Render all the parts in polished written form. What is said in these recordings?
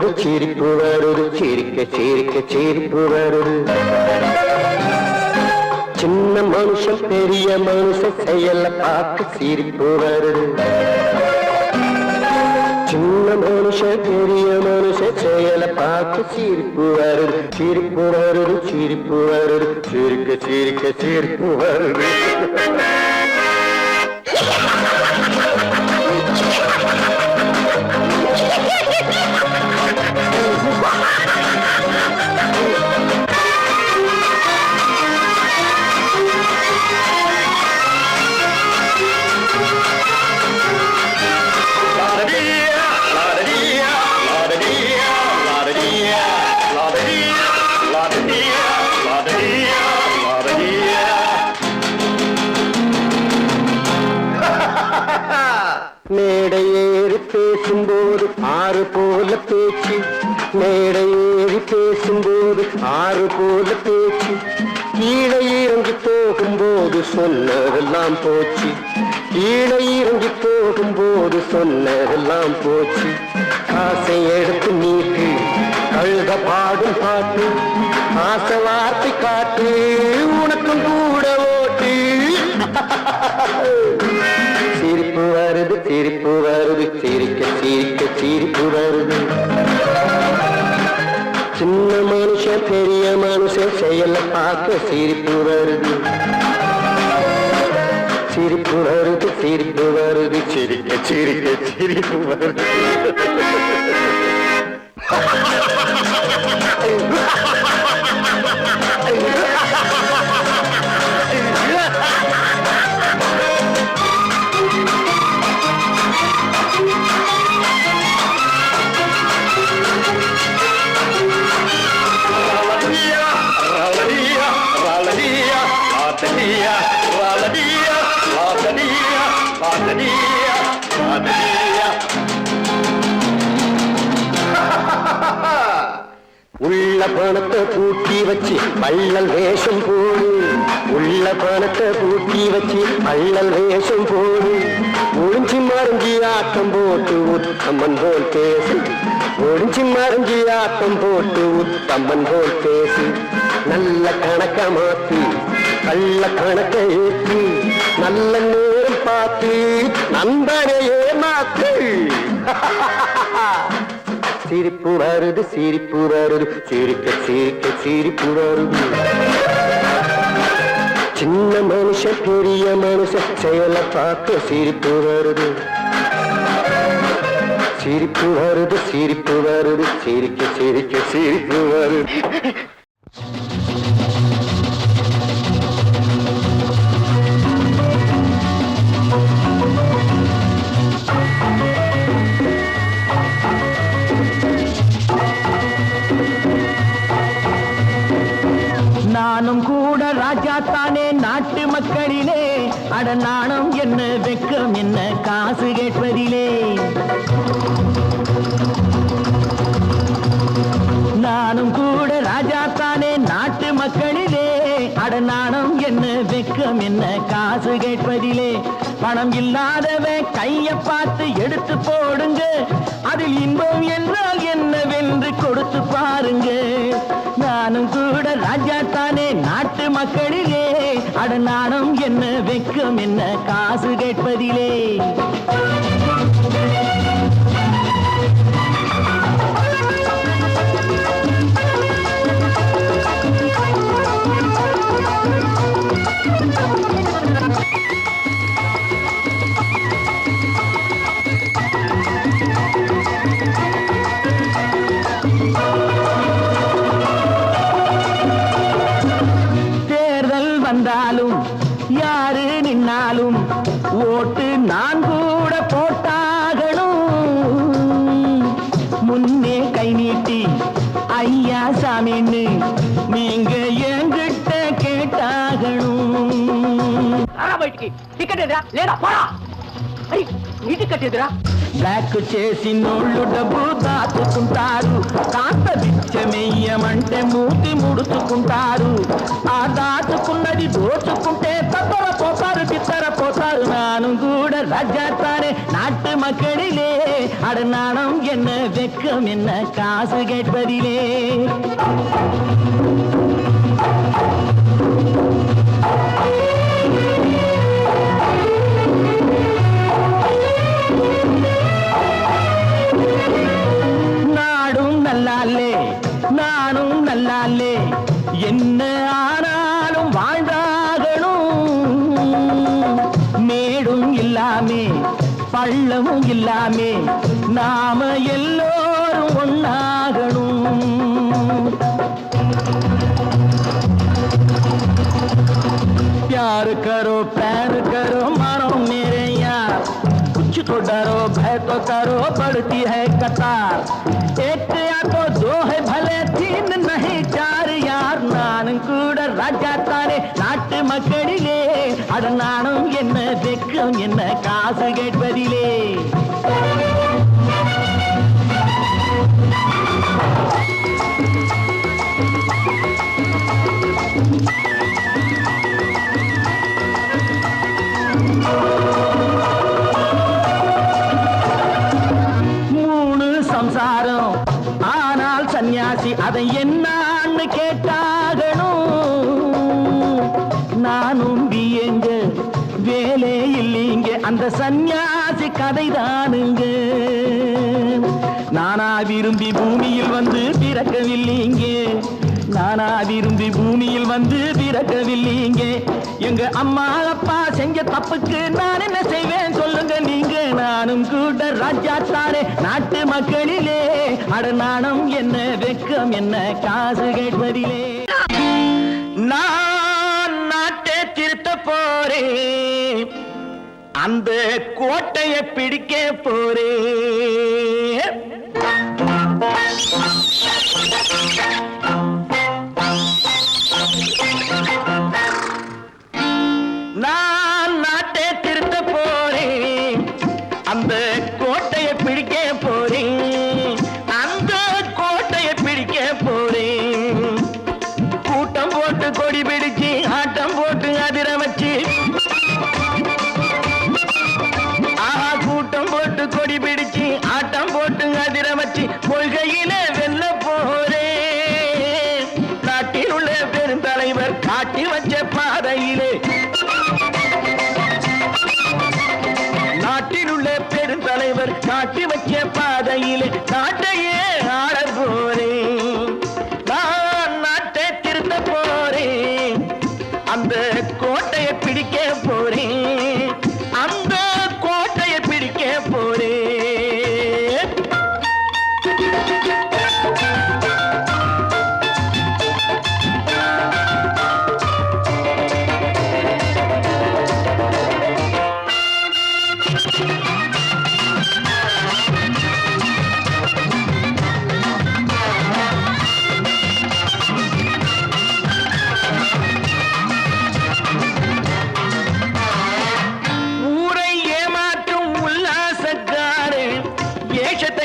வருது சிரிப்பு வருது சிரிக்க சிரிக்க சிரிப்பு வருது சின்ன மனுஷன் பெரிய மனுஷன் செயல பார்த்து சிரிப்பு வருது சின்ன மனுஷன் பெரிய மனுஷன் செயல பார்த்து சிரிப்பு வருது சிரிப்பு வருது சிரிப்பு வருது சிரிக்க சிரிக்க சிரிப்பு வருது மேடை ஏறி பேசும்போது ஆறு போல பேச்சு மேடை ஏறி பேசும்போது ஆறு போல பேச்சு கீழே இறங்கி போகும்போது சொன்னதெல்லாம் போச்சு கீழே இறங்கி போகும்போது சொன்னதெல்லாம் போச்சு காசை எடுத்து நீட்டு கழுத பாடும் பாட்டு ஆசை வார்த்தை காட்டு உனக்கும் கூட ஓட்டு சிரிப்பு வருது சிரிப்பு வருது சிரிக்க சிரிக்க சிரிப்பு வருது சின்ன மனுஷன் பெரிய மனுஷன் செயல பார்க்க சிரிப்பு வருது சிரிப்பு வருது சிரிப்பு வருது சிரிக்க சிரிக்க சிரிப்பு வருது உள்ள பணத்தை பூட்டி வச்சு பள்ளல் வேஷம் போடு உள்ள பணத்தை பூட்டி வச்சு பள்ளல் வேஷம் போடு ஒளிஞ்சி மறைஞ்சி ஆட்டம் போட்டு உத்தம்மன் போல் பேசு ஒளிஞ்சி மறைஞ்சி ஆட்டம் போட்டு உத்தம்மன் போல் பேசு நல்ல கணக்க மாத்தி கள்ள கணக்க ஏற்றி நல்ல நேரம் பார்த்து நண்பனையே மாத்து சிரிப்பு வருது சிரிப்பு வருது சிரிக்க சிரிக்க சிரிப்பு வருது சின்ன மனுஷன் பெரிய மனுஷன் செயல பார்க்க சிரிப்பு வருது சிரிப்பு வருது சிரிப்பு வருது சிரிக்க சிரிக்க சிரிப்பு வருது நானும் கூட ராஜா தானே நாட்டு மக்களிலே அட நாணம் என்ன வெக்கம் என்ன காசு கேட்பதிலே நானும் கூட ராஜா தானே நாட்டு மக்களிலே அட நாணம் என்ன வெக்கம் என்ன காசு கேட்பதிலே பணம் இல்லாதவ கைய பார்த்து எடுத்து போடுங்க அதில் இன்பம் என்றால் என்னவென்று கொடுத்து பாருங்க நானும் கூட ராஜா தானே நாட்டு மக்களிலே அட நாணம் என்ன வெக்கம் என்ன காசு கேட்பதிலே வந்தாலும் யாரு நின்னாலும் ஓட்டு நான் கூட போட்டாகணும் முன்னே கை நீட்டி ஐயா சாமின்னு நீங்க என்கிட்ட கேட்டாகணும் டிக்கெட் லேடா போடா టికెట్ ఎదురా బ్లాక్ చేసి నోళ్ళు డబ్బు దాచుకుంటారు కాస్త బిచ్చమెయ్యమంటే మూతి ముడుచుకుంటారు ఆ దాచుకున్నది దోచుకుంటే తత్తర పోతారు చిత్తర పోతారు నాను కూడా రాజాతానే నాట్య மக்களிலே அடநாணம் என்ன வெக்கம் என்ன காசு கேட்பதிலே நாடும் நல்லாலே நானும் நல்லாலே என்ன ஆனாலும் வாழ்ந்தாகணும் மேடும் இல்லாமே பள்ளமும் இல்லாமே நாம எல்லோரும் ஒன்னாகணும் प्यार करो प्यार करो मानो मेरे यार कुछ तो डरो भय तो करो बढ़ती है कतार एक या तो दो है भले तीन नहीं चार यार नाனும் கூட ராஜா தானே நாட்டு மக்களிலே அட நானும் என்ன வெக்கம் என்ன காசு கேட்பதிலே சம்சாரம் ஆனால் சன்னியாசி அதை என்னான்னு கேட்டாகணும் நானும் வியங்க வேலை இல்லைங்க அந்த சன்னியாசி கதைதானுங்க நானா விரும்பி பூமியில் வந்து பிறக்கவில்லைங்க நானா விரும்பி பூமியில் வந்து பிறக்கவில்லைங்க எங்க அம்மா அப்பா செஞ்ச தப்புக்கு நான் என்ன செய்வேன் சொல்லுங்க நீங்க நானும் கூட ராஜா தானே நாட்டு மக்களிலே அட நாணம் என்ன வெக்கம் என்ன காசு கேட்பதிலே நான் நாட்டை திருத்த போறேன் அந்த கோட்டையை பிடிக்க போறேன் நான் நாட்டை திருத்த போறேன் அந்த கோட்டையை பிடிக்க போறேன் அந்த கோட்டையை பிடிக்க போறேன் கூட்டம் போட்டு கொடி பிடிச்சு ஆட்டம் போட்டு அதிர வச்சு கூட்டம் போட்டு கொடி பிடிச்சு ஆட்டம் போட்டு அதிர வச்சு கொள்கையில வெல்ல போறேன் நாட்டில் உள்ள பெருந்தலைவர் காட்டி வச்ச பாதையிலே நாட்டில் உள்ள பெருந்தலைவர் காட்டி வச்ச பாதையிலே நாட்டையே ஆள போறேன் நான் நாட்டை திருத்த போறேன் அந்த கோட்டையை பிடிக்க போறேன் அந்த கோட்டையை பிடிக்க போறேன்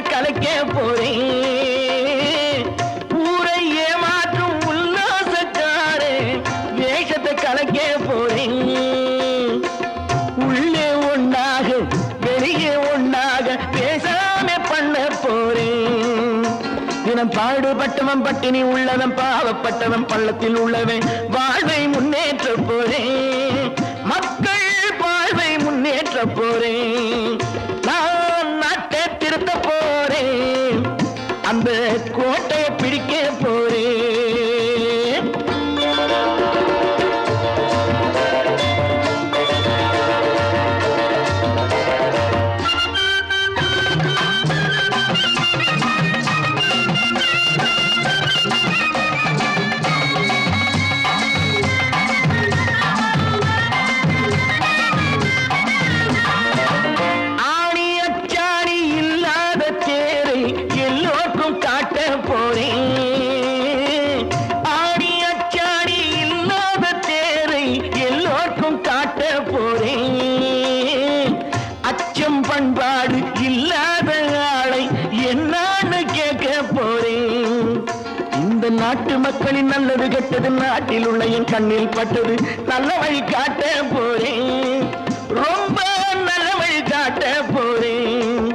கலைக்க போறேன் ஊரை ஏமாற்றும் உல்லாசக்காரே வேஷத்தை கலைக்க போறேன் உள்ளே ஒன்னாக வெளியே ஒன்னாக பேசாம பண்ண போறேன் தினம் பாடுபட்டவன் பட்டினி உள்ளவன் பாவப்பட்டவன் பள்ளத்தில் உள்ளவன் வாழ்வை முன்னேற்ற போறேன் மக்கள் வாழ்வை முன்னேற்ற போறேன் நான் நாட்டை திருத்த போறேன் அந்த கோட்டையை பிடிக்க போறேன் பண்பாடு இல்லாத ஆளை என்னான்னு கேட்க போறேன் இந்த நாட்டு மக்களின் நல்லது கெட்டது நாட்டில் உள்ள என் கண்ணில் பட்டது நல்ல வழி காட்ட போறேன் ரொம்ப நல்ல வழி காட்ட போறேன்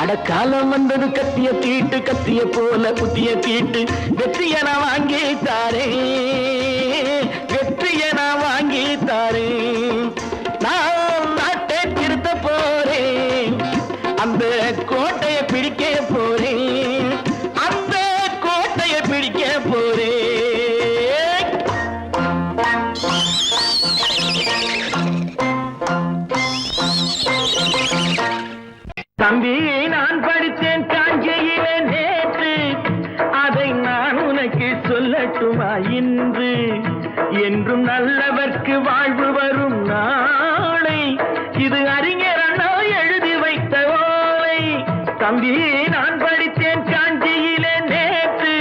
அடக்காலம் வந்தது கத்திய தீட்டு கத்திய போல குத்திய தீட்டு வெற்றிய நான் வாங்கி தாரே வெற்றிய நான் வாங்கி தாரே நான் நாட்டை திருத்த போறேன் அந்த கோட்டையை பிடிக்க போறேன் அந்த கோட்டையை பிடிக்க போறேன் தம்பி நான் படித்தேன் காஞ்சியிலே நேற்று அதை நான் உனக்கு சொல்லட்டுமா இன்று என்றும் நல்லவர்க்கு வாழ்வு வரும் நாளை இது அறிஞர் அண்ணா எழுதி வைத்த ஓலை தம்பி நான் படித்தேன் காஞ்சியிலே நேற்று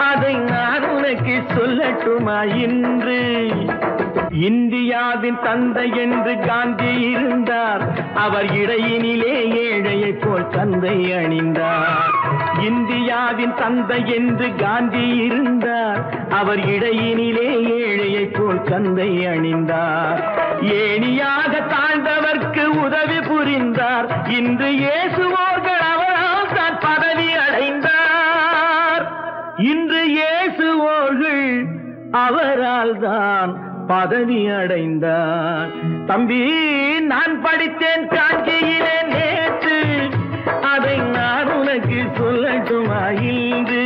அதை நான் உனக்கு சொல்லட்டுமா இன்று இந்தியாவின் தந்தை என்று காந்தி இருந்தார் அவர் இடையினிலே ஏழையை போல் தந்தை அணிந்தார் இந்தியாவின் தந்தை என்று காந்தி இருந்தார் அவர் இடையினிலே ஏழையை போல் தந்தை அணிந்தார் ஏணியாக தாழ்ந்தவர்க்கு உதவி புரிந்தார் இன்று இயேசுவோர்கள் அவரால் தான் பதவி அடைந்தார் இன்று இயேசுவோர்கள் அவரால் தான் பதவி அடைந்தார் தம்பி நான் படித்தேன் காஞ்சியிலே நேற்று அதை நான் உனக்கு சொல்லட்டுமா இன்று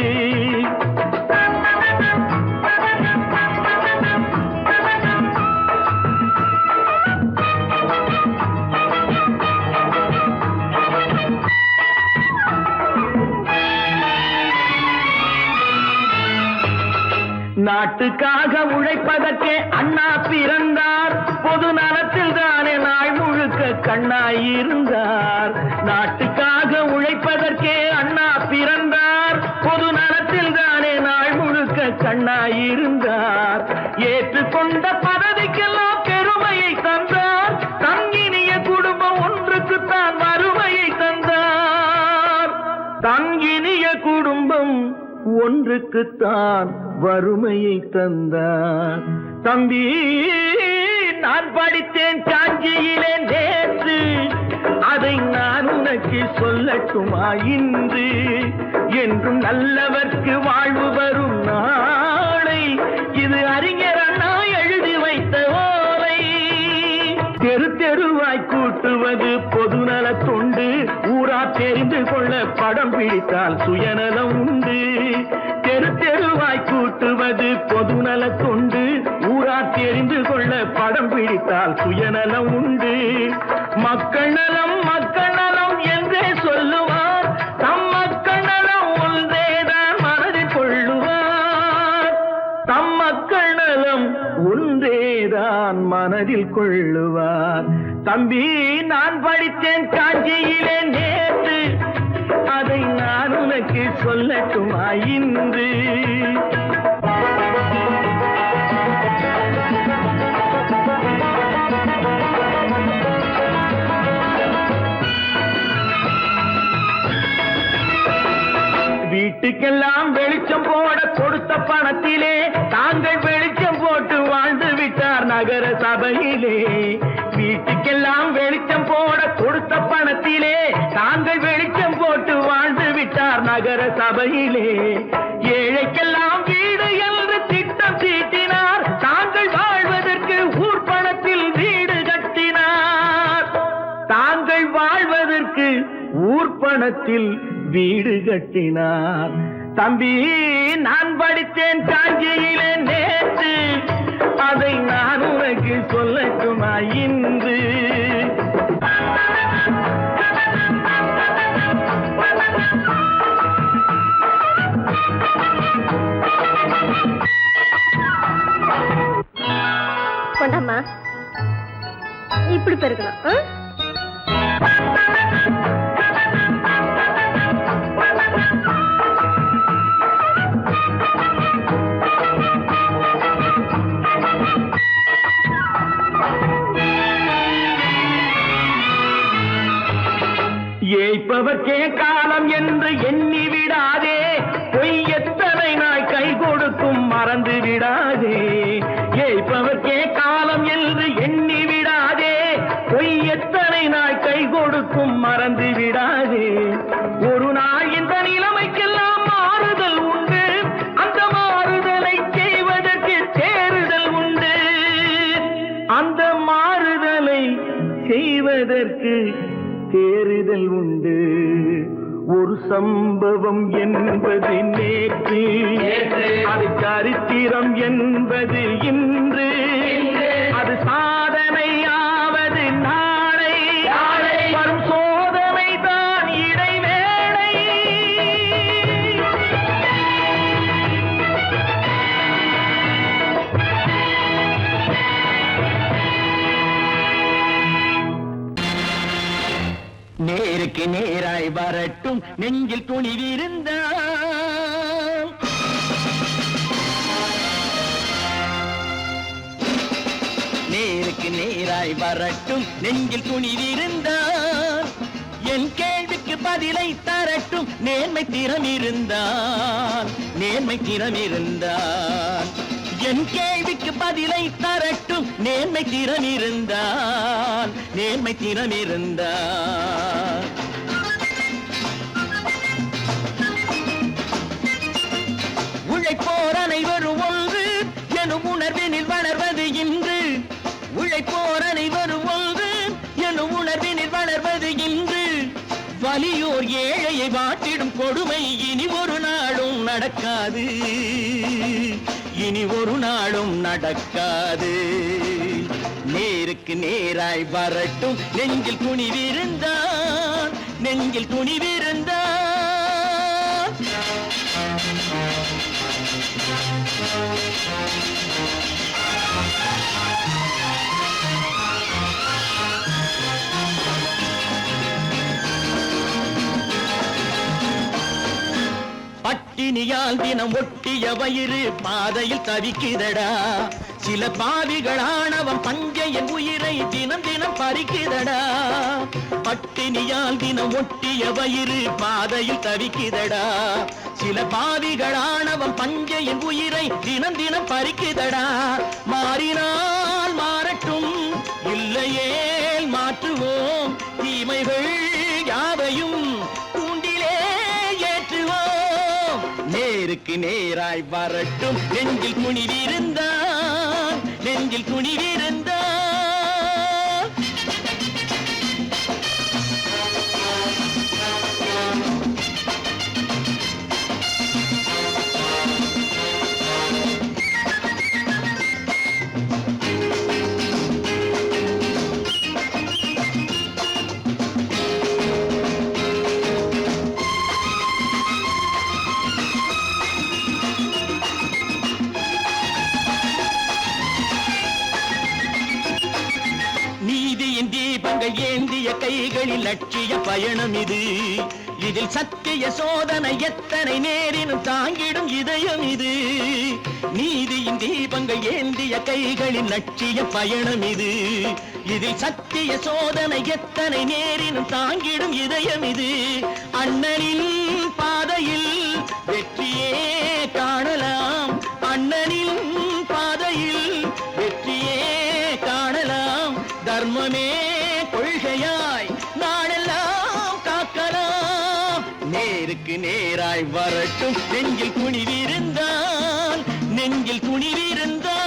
நாட்டுக்காக உழைப்பதற்கே அண்ணா பிறந்தார் பொது நலத்தில் தானே நாள் முழுக்க கண்ணாயிருந்தார் நாட்டுக்காக உழைப்பதற்கே அண்ணா பிறந்தார் பொது நலத்தில் தானே நாள் முழுக்க கண்ணாயிருந்தார் ஏற்றுக்கொண்ட பதவிக்கெல்லாம் பெருமையை தந்தார் தங்கினிய குடும்பம் ஒன்றுக்குத்தான் வறுமையை தந்தார் தங்கினிய குடும்பம் ஒன்றுக்குத்தான் வறுமையை தந்தார் தம்பி நான் படித்தேன் காஞ்சியிலே நேற்று அதை நான் உனக்கு சொல்லட்டுமா இன்று என்றும் நல்லவர்க்கு வாழ்வு வரும் நாளை இது அறிஞர் அண்ணா எழுதி வைத்த ஓலை தெரு தெருவாய் கூட்டுவது பொதுநல தொண்டு ஊரா தெரிந்து கொள்ள படம் பிடித்தால் சுயநலம் உண்டு தெரு தெருவாய் கூட்டுவது பொதுநல தொண்டு ஊரா தெரிந்து கொள்ள படம் பிடித்தால் சுயநலம் உண்டு மக்கள் நலம் என்றே சொல்லுவார் தம் மக்கள் நலம் ஒன்றேதான் மனதில் கொள்ளுவார் தம் மக்கள் நலம் ஒன்றேதான் மனதில் கொள்ளுவார் தம்பி நான் படித்தேன் காஞ்சியிலே நேற்று அதை நான் உனக்கு சொல்லட்டுமா இன்று வீட்டுக்கெல்லாம் வெளிச்சம் போட கொடுத்த பணத்திலே தாங்கள் வெளிச்சம் போட்டு வாழ்ந்து விட்டார் நகர சபையிலே வீட்டுக்கெல்லாம் வெளிச்சம் போட கொடுத்த பணத்திலே தாங்கள் வெளிச்சம் போட்டு வாழ்ந்து விட்டார் நகர சபையிலே ஏழைக்கெல்லாம் வீடு என்று திட்டம் தீட்டினார் தாங்கள் வாழ்வதற்கு ஊர் பணத்தில் வீடு கட்டினார் தாங்கள் வாழ்வதற்கு ஊர் பணத்தில் வீடு கட்டினார் தம்பி நான் படித்தேன் காஞ்சியிலே நேற்று அதை நான் உனக்கு சொல்லட்டுமா இன்று கொண்டாமா இப்படி பெருக்கலாம் ஏய்ப்பவர்க்கே காலம் என்று எண்ணி விடாதே பொய் எத்தனை நாய் கை கொடுக்கும் மறந்து விடாதே ஏய்ப்பவர்க்கே காலம் என்று எண்ணி விடாதே பொய் எத்தனை நாய் கை கொடுக்கும் மறந்து மாறிடாது. ஒரு நாள் இந்த நிலைமைக்கெல்லாம் மாறுதல் உண்டு. அந்த மாறுதலை செய்வதற்கு தேறுதல் உண்டு. அந்த மாறுதலை செய்வதற்கு தேறுதல் உண்டு. ஒரு சம்பவம் என்பது நேற்று, அது சரித்திரம் என்பது இன்று, அது சாதனையாவது நாளை, வரும் சோதனை தான் இடைவேளை. நேருக்கு நேராய் வரட்டும் நெஞ்சில் துணிவிருந்தால், நேருக்கு நேராய் வரட்டும் நெஞ்சில் துணிவிருந்தால், என் கேள்விக்கு பதிலை தரட்டும் நேர்மை திறம் இருந்தால், நேர்மை திறம் இருந்தால். என் கேள்விக்கு பதிலை தரட்டும் நேர்மை திறம் இருந்தால், நேர்மை திறம் இருந்தால். உழைப்போர் அனைவரும் ஒன்று எனும் உணர்வினில் வளர்வது இன்று, உழைப்போர் அனைவரும் ஒன்று எனும் உணர்வினில் வளர்வது இன்று. வலியோர் ஏழையை வாட்டிடும் கொடுமை இனி ஒரு நாளும் நடக்காது, இனி ஒரு நாளும் நடக்காது. நேருக்கு நேராய் வரட்டும் நெஞ்சில் துணிவிருந்தால், நெஞ்சில் துணிவிருந்தால். பட்டினியால் தினம் ஒட்டிய வயிறு பாதையில் தவிக்குதடா. சில பாவிகளானவன் பஞ்சையின் உயிரை தினம் தினம் பறிக்குதடா. பட்டினியால் தினம் ஒட்டிய வயிறு பாதையில் தவிக்குதடா. சில பாவிகளானவன் பஞ்சையின் உயிரை தினம் தினம் பறிக்குதடா. மாறினால் மாறட்டும், இல்லையேல் மாற்றுவோம், தீமைகள் யாவையும் கூண்டிலே ஏற்றுவோம். நேருக்கு நேராய் வரட்டும் நெஞ்சில் துணிவிருந்தால், நெஞ்சில் துணிவிருந்தால். ஏந்திய கைகளில் லட்சிய பயணம் இது. இதில் சத்திய சோதனை எத்தனை நேரினும் தாங்கிடும் இதயம் இது. நீதியின் தீபங்கள் ஏந்திய கைகளில் லட்சிய பயணம் இது. இதில் சத்திய சோதனை எத்தனை நேரினும் தாங்கிடும் இதயம் இது. அண்ணனின் பாதையில் வெற்றியே காணலாம், அண்ணனின் பாதையில் வெற்றியே காணலாம். தர்மமே கொள்கையாய் நாடெல்லாம் காக்கலாம். நேருக்கு நேராய் வரட்டும் நெஞ்சில் துணிவிருந்தால், நெஞ்சில் துணிவிருந்தால்.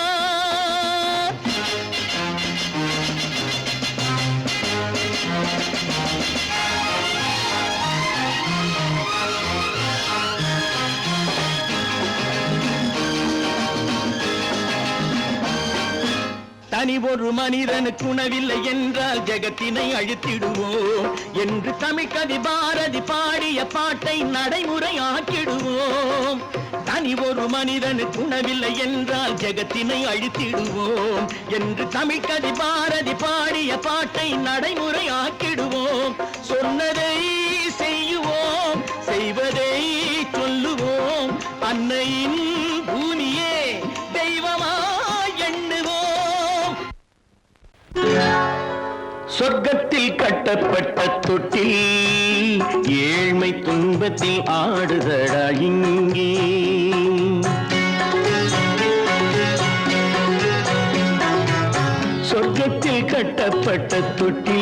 தனி ஒரு மனிதனுக்கு உணவில்லை என்றால் ஜெகத்தினை அழித்திடுவோம் என்று தமிழ்கவி பாரதி பாடிய பாட்டை நடைமுறையாக்கிடுவோம். தனி ஒரு மனிதனுக்கு உணவில்லை என்றால் ஜெகத்தினை அழித்திடுவோம் என்று தமிழ்கவி பாரதி பாடிய பாட்டை நடைமுறையாக்கிடுவோம். சொன்னதை செய்யுவோம், செய்வதை சொல்லுவோம், அன்னையின் பூமியே தெய்வமா எண்ணுவோம். சொர்க்கத்தில் கட்டப்பட்ட தொட்டில் ஏழ்மை துன்பத்தில் ஆடுதடா இங்கே. சொர்க்கத்தில் கட்டப்பட்ட தொட்டி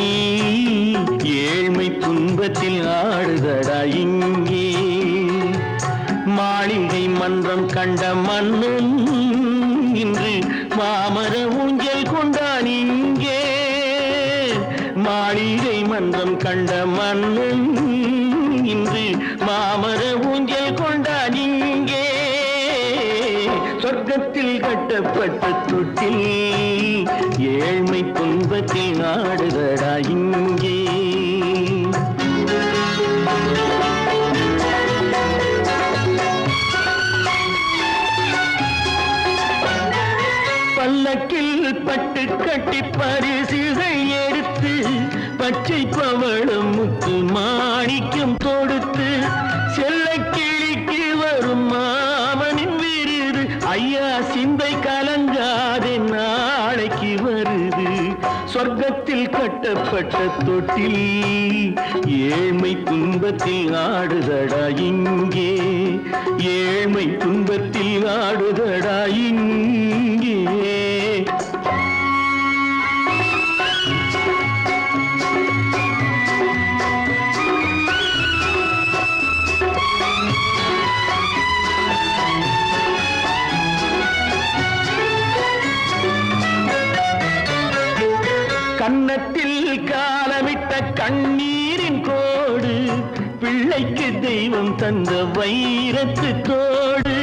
ஏழ்மை துன்பத்தில் ஆடுதடா இங்கே மாளிகை மன்றம் கண்ட மன்னன் இன்று மாமர ஊஞ்சல் கொண்டான் இங்கே மாளிகை மன்றம் கண்ட மன்னன் இன்று மாமர ஊஞ்சல் கொண்டான் இங்கே சொர்க்கத்தில் கட்டப்பட்ட தொட்டில் ஏழ்மை துன்பத்தில் ஆடுதடா இங்கே பல்லக்கில் பட்டு கட்டி பரிசுகள் எடுத்து பச்சை பவளம் முத்து மாணிக்கம் தொடுத்து செல்ல கிளிக்கு வரும் மாமனின் விருது ஐயா சிந்தை கலங்காதே நாளைக்கு வருது சொர்க்கத்தில் கட்டப்பட்ட தொட்டில் ஏழ்மை துன்பத்தில் ஆடுதடா இங்கே ஏழ்மை துன்பத்தில் ஆடுதடா இங்கே கன்னத்தில் காலமிட்ட கண்ணீரின் கோடு பிள்ளைக்கு தெய்வம் தந்த வைரத்து தோடு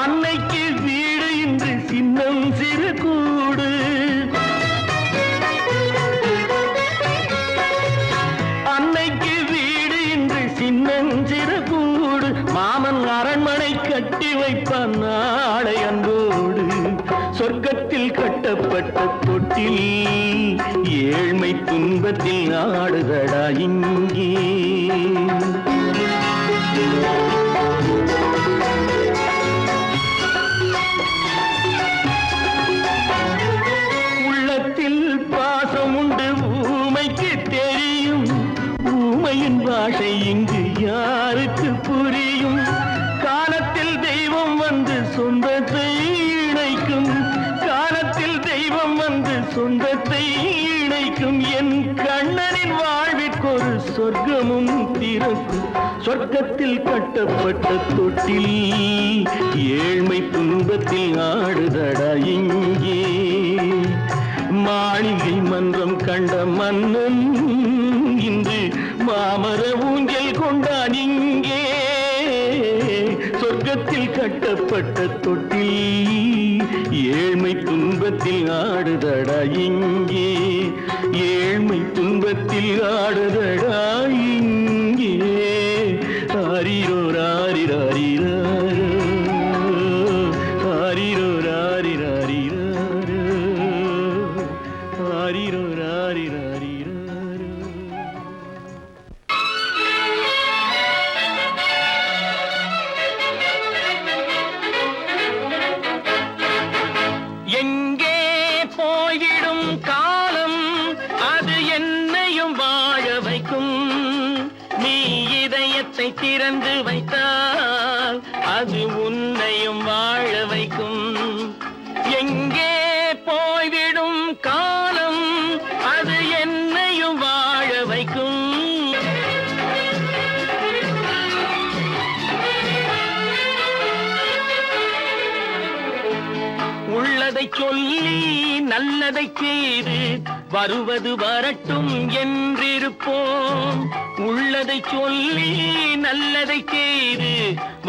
அன்னைக்கு வீடு இன்று சின்னம் சிறு கூடு அன்னைக்கு வீடு இன்று சின்னம் சிறு கூடு மாமன் அரண்மனை கட்டி வைப்பான் நாளை அன்போடு சொர்க்கத்தில் கட்டப்பட்ட தொட்டில் ஏழ்மை துன்பத்தில் ஆடுதடா இங்கே உள்ளத்தில் பாசம் உண்டு ஊமைக்கு தெரியும் ஊமையின் பாஷை இங்கு யாருக்கு புரியும் காலத்தில் தெய்வம் வந்து சொந்தத்தை இணைக்கும் காலத்தில் தெய்வம் வந்து சொந்தத்தை இணைக்கும் என் கண்ணனின் வாழ்விற்கொரு சொர்க்கமும் திறக்கும் சொர்க்கத்தில் கட்டப்பட்ட தொட்டில் ஏழ்மை துன்பத்தில் ஆடுதடா இங்கே மாளிகை மன்றம் கண்ட மன்னன் இன்று மாமர ஊஞ்சல் கொண்டான் இங்கே சொர்க்கத்தில் கட்டப்பட்ட தொட்டில் ஏழ்மை துன்பத்தில் ஆடுதடா இங்கே ஏழ்மை துன்பத்தில் ஆடுதடா இங்கே ஆரிரோ ராரிராரிரோ ஆரிரோ ராரிராரிரோ ஆரிரோ ராரிராரிரோ எங்கே போய்விடும் காலம் அது என்னையும் வாழ வைக்கும் நீ இதயத்தை திறந்து வைத்தால் அது உன்னையும் வாழ வைக்கும் எங்கே போய்விடும் காலம் அது என்னையும் வாழ வைக்கும் உள்ளதை சொல்லி நல்லதை செய்து வருவது வரட்டும் என்றிருப்போம் உள்ளதை சொல்லி நல்லதை செய்து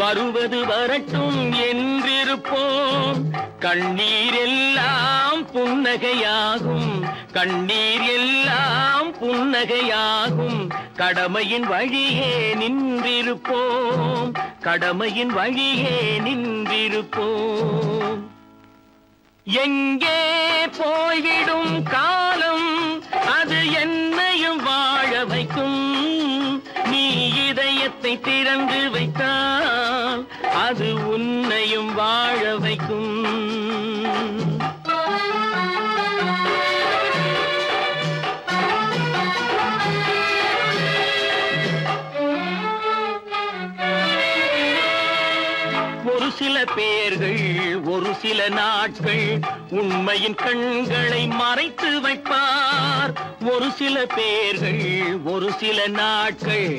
வருவது வரட்டும் என்றிருப்போம் கண்ணீர் எல்லாம் புன்னகையாகும் கண்ணீர் எல்லாம் புன்னகையாகும் கடமையின் வழியே நின்றிருப்போம் கடமையின் வழியே நின்றிருப்போம் எங்கே போய்விடும் காலம் அது என்னையும் வாழ வைக்கும் நீ இதயத்தை திறந்து வைத்தால் அது உன்னையும் வாழ வைக்கும் ஒரு சில சில பேர்கள் ஒரு சில நாட்கள் உண்மையின் கண்களை மறைத்து வைப்பார். ஒரு சில பேர்கள் ஒரு சில நாட்கள்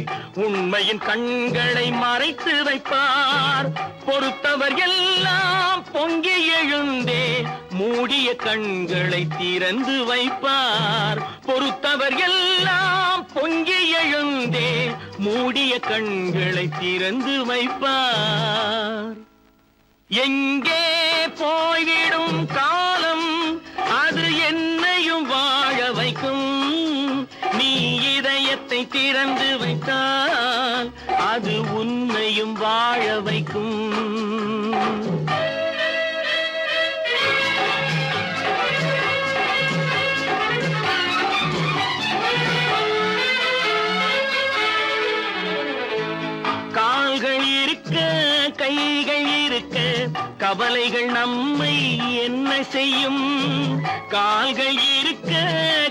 உண்மையின் கண்களை மறைத்து வைப்பார். பொறுத்தவர் எல்லாம் பொங்கி எழுந்தே மூடிய கண்களை திறந்து வைப்பார். பொறுத்தவர் எல்லாம் பொங்கி எழுந்தே மூடிய கண்களை திறந்து வைப்பார். எங்கே போய்விடும் காலம் அது என்னையும் வாழ வைக்கும். நீ இதயத்தை திறந்து வைத்தால் அது உன்னையும் வாழ வைக்கும். கால்கள் இருக்க கைகள் இருக்க கவலைகள் நம்மை என்ன செய்யும். கால்கள் இருக்க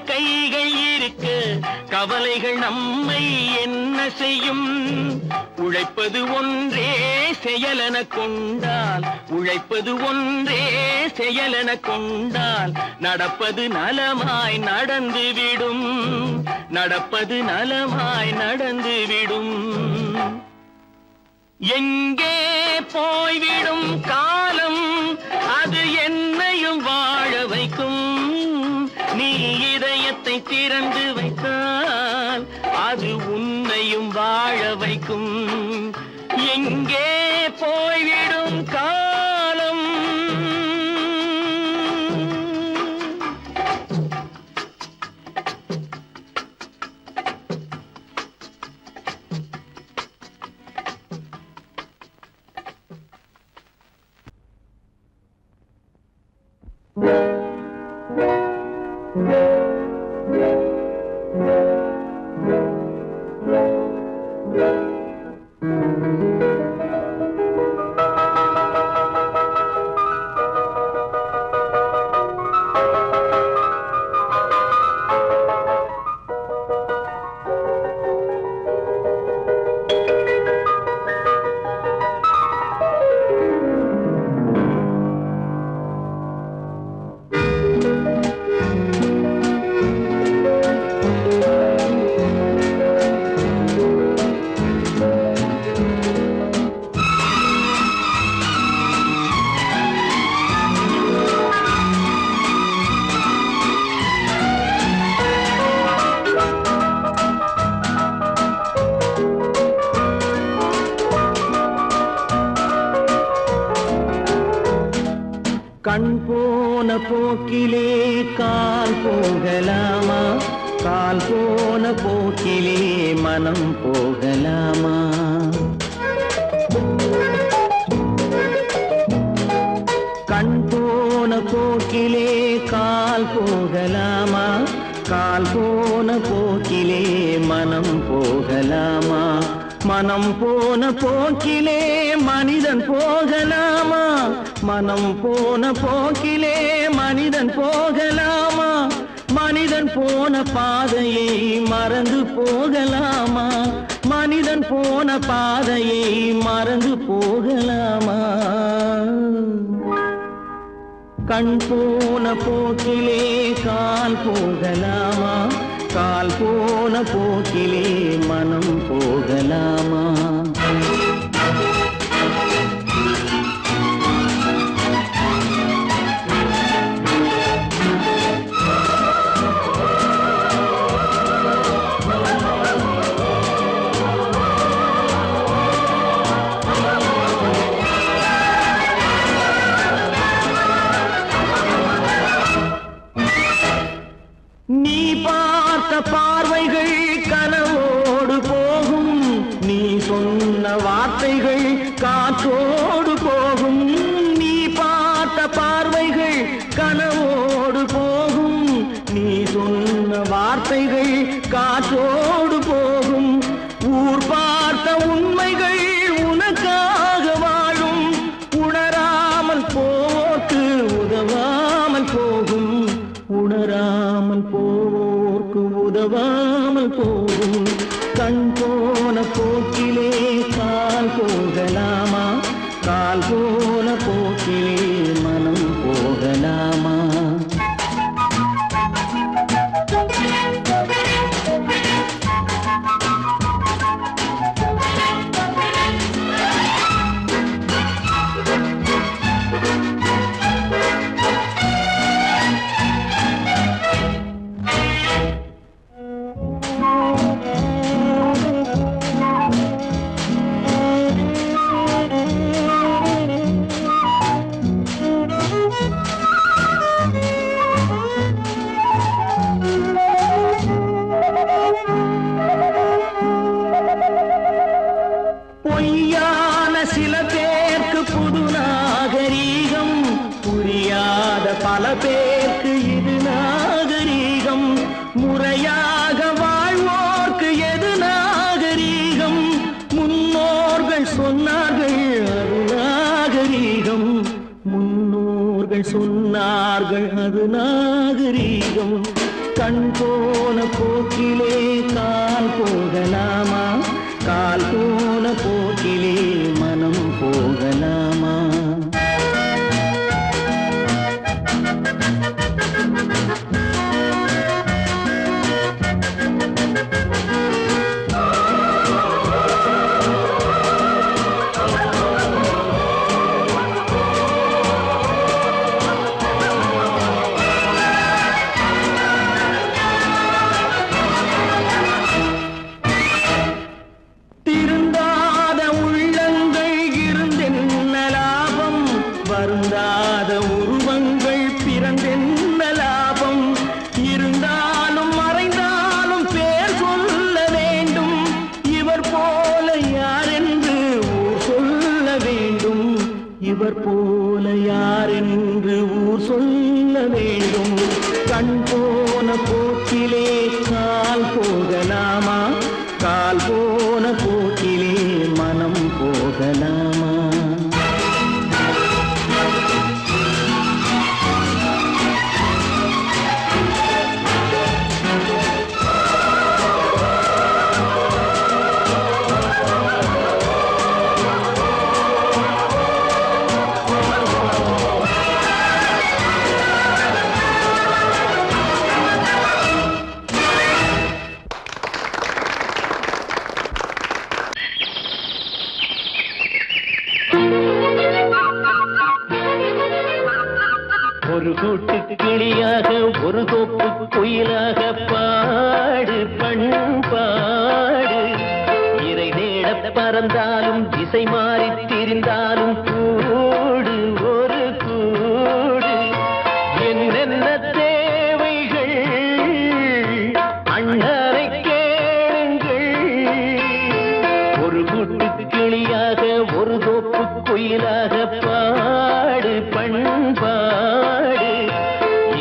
கைகள் இருக்க கவலைகள் நம்மை என்ன செய்யும். உழைப்பது ஒன்றே செயலென கொண்டால் உழைப்பது ஒன்றே செயலென கொண்டால் நடப்பது நலமாய் நடந்துவிடும். நடப்பது நலமாய் நடந்துவிடும். எங்கே போய்விடும் காலம் அது என்னையும் வாழ வைக்கும். நீ இதயத்தை திறந்து வைத்தால் அது உன்னையும் வாழ வைக்கும். எங்கே போய்விடும் காலம். கண் போன போக்கிலே கால் போகலாமா. கால் போன போக்கிலே மனம் போகலாமா. கண் போன போக்கிலே கால் போகலாமா. கால் போன போக்கிலே மனம் போகலாமா. மனம் போன போக்கிலே மனிதன் போகலாமா. மனம் போன போக்கிலே மனிதன் போகலாமா. மனிதன் போன பாதையை மறந்து போகலாமா. மனிதன் போன பாதையை மறந்து போகலாமா. கண் போன போக்கிலே கால் போகலாமா. கால் போன போக்கிலே மனம் போகலாமா. நீ பார்த்த பார்வைகள் கனவோடு போகும். நீ சொன்ன வார்த்தைகள் காற்றோடு போகும். நீ பார்த்த பார்வைகள் கனவோடு போகும். நீ சொன்ன வார்த்தைகள் காற்றோடு போகும். ஊர் பார்த்த உண்மைகள் உனக்காக வாழும். உணராமல் போக்கு உதவாமல் போகும். உணராமல் போக்கு உதவாமல் போகும். கண் போன போக்கிலே கால் போகலாமா. கால் போன பல பேருக்கு இது நாகரீகம், முறையாக வாழ்வோர்க்கு எது நாகரீகம்? முன்னோர்கள் சொன்னார்கள் அது நாகரீகம், முன்னோர்கள் சொன்னார்கள் அது நாகரீகம். கண் போன போக்கிலே கால் போகலாமா, கால் போன போக்கிலே மனம் போகலாமா? திருந்தாத உள்ளங்கள் இருந்தென்ன லாபம், வருந்தாத உருவங்கள் பிறந்தென்ன லாபம்? இருந்தாலும் மறைந்தாலும் பேர் சொல்ல வேண்டும், இவர் போல யாரென்று ஊர் சொல்ல வேண்டும், இவர் போல யாரென்று ஊர் சொல்ல வேண்டும். கண் போன போக்கிலே கால் போகலாமா, கால் போன போக்கிலே மனம் போகலாமா? ஒரு கூட்டு கிளியாக ஒரு தோப்பு குயிலாக பாடு பண்பாடு. இறை தேட பறந்தாலும் திசை மாறி திரிந்தாலும் கூடு ஒரு கூடு. என்னென்ன தேவைகள் அண்ணரை கேளுங்கள். ஒரு கூட்டு கிளியாக ஒரு தோப்பு குயிலாக பாடு பண்பாடு.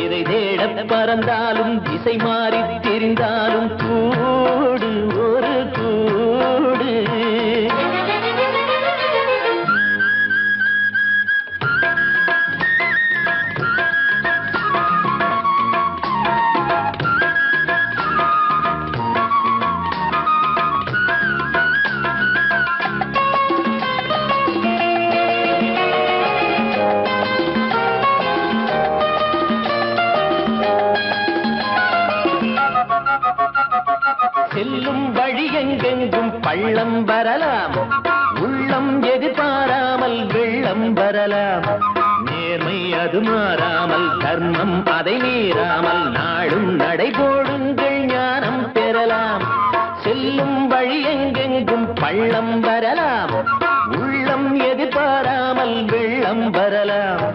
இதை தேட பறந்தாலும் திசை மாறி தெரிந்தாலும் கூடு ஒரு கூடு. செல்லும் வழி எங்கெங்கும் பள்ளம் வரலாம், உள்ளம் எதிர்பாராமல் வெள்ளம் வரலாம். நேர்மை அது மாறாமல் தர்மம் அதை மீறாமல் நாளும் நடைபோடுங்கள் ஞானம் பெறலாம். செல்லும் வழி எங்கெங்கும் பள்ளம் வரலாம், உள்ளம் எதிர்பாராமல் வெள்ளம் வரலாம்.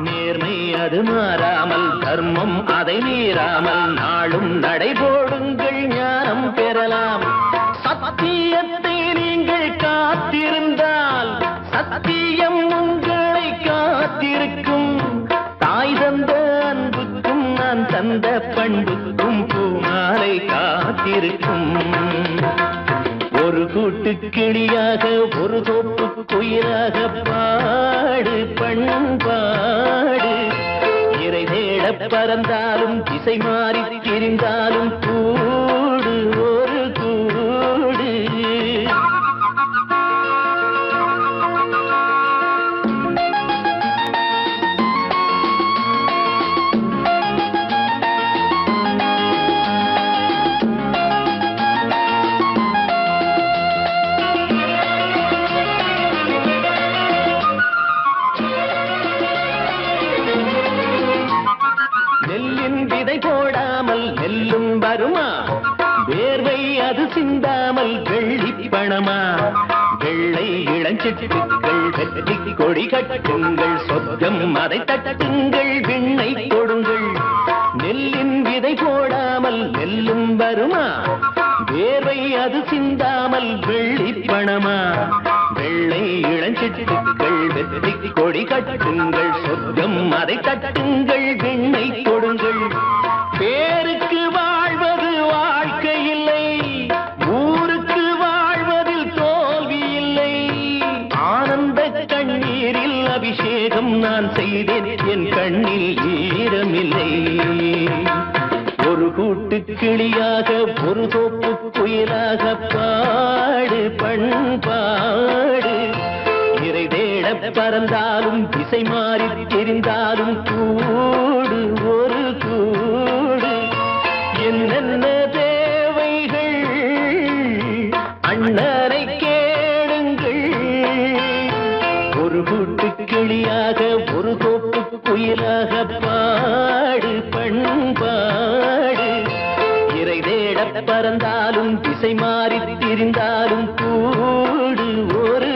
நேர்மை அது மாறாமல் தர்மம் அதை மீறாமல் நாளும் நடைபோடுங்கள் ஞானம் பெறலாம். சத்தியத்தை நீங்கள் காத்திருந்தால் சத்தியம் உங்களை காத்திருக்கும். தாய் தந்த அன்புக்கும் நான் தந்த பண்புக்கும் பூமாலை காத்திருக்கும். ஒரு கூட்டு கிளியாக ஒரு தோப்பு குயிலாக பாடு பண்பாடு. இறை தேட பறந்தாலும் திசை மாறி திரிந்தாலும் கூடு ஒரு கூடு. விதை போடாமல் நெல்லும் வருமா, வேர்வை அது சிந்தாமல் வெள்ளி பணமா. வெள்ளை இளஞ்சிட்டுக்கள் வெற்றி கொடி கட்டுங்கள், சொர்க்கம் அதை தட்டுங்கள், விண்ணை கொடுங்கள். நெல்லின் விதை போடாமல் நெல்லும் வருமா, வேர்வை அது சிந்தாமல் வெள்ளி பணமா. வெள்ளை இளஞ்சிட்டுக்கள் வெற்றி கொடி கட்டுங்கள் சொர்க்கம் அதை தட்டுங்கள் வெண்ணை கொடுங்கள் பேருக்கு வாழ்வது வாழ்க்கை இல்லை ஊருக்கு வாழ்வதில் தோல்வி இல்லை ஆனந்த கண்ணீரில் அபிஷேகம் நான் செய்தேன் என் கண்ணில் ஈரமில்லை ஒரு கூட்டு கிளியாக ஒரு தோப்பு குயிலாக பாடு பண்பாடு இறை தேட பறந்தாலும் திசை மாறி தெரிந்தாலும் கூடு ஒரு கூடு என்னென்ன தேவைகள் அண்ணரை கேளுங்கள் ஒரு கூட்டு கிளியாக ஒரு தோப்பு குயிலாக பாடு பண்பாடு இறை தேட பறந்தாலும் திசை மாறி திரிந்தாலும் கூடு ஒரு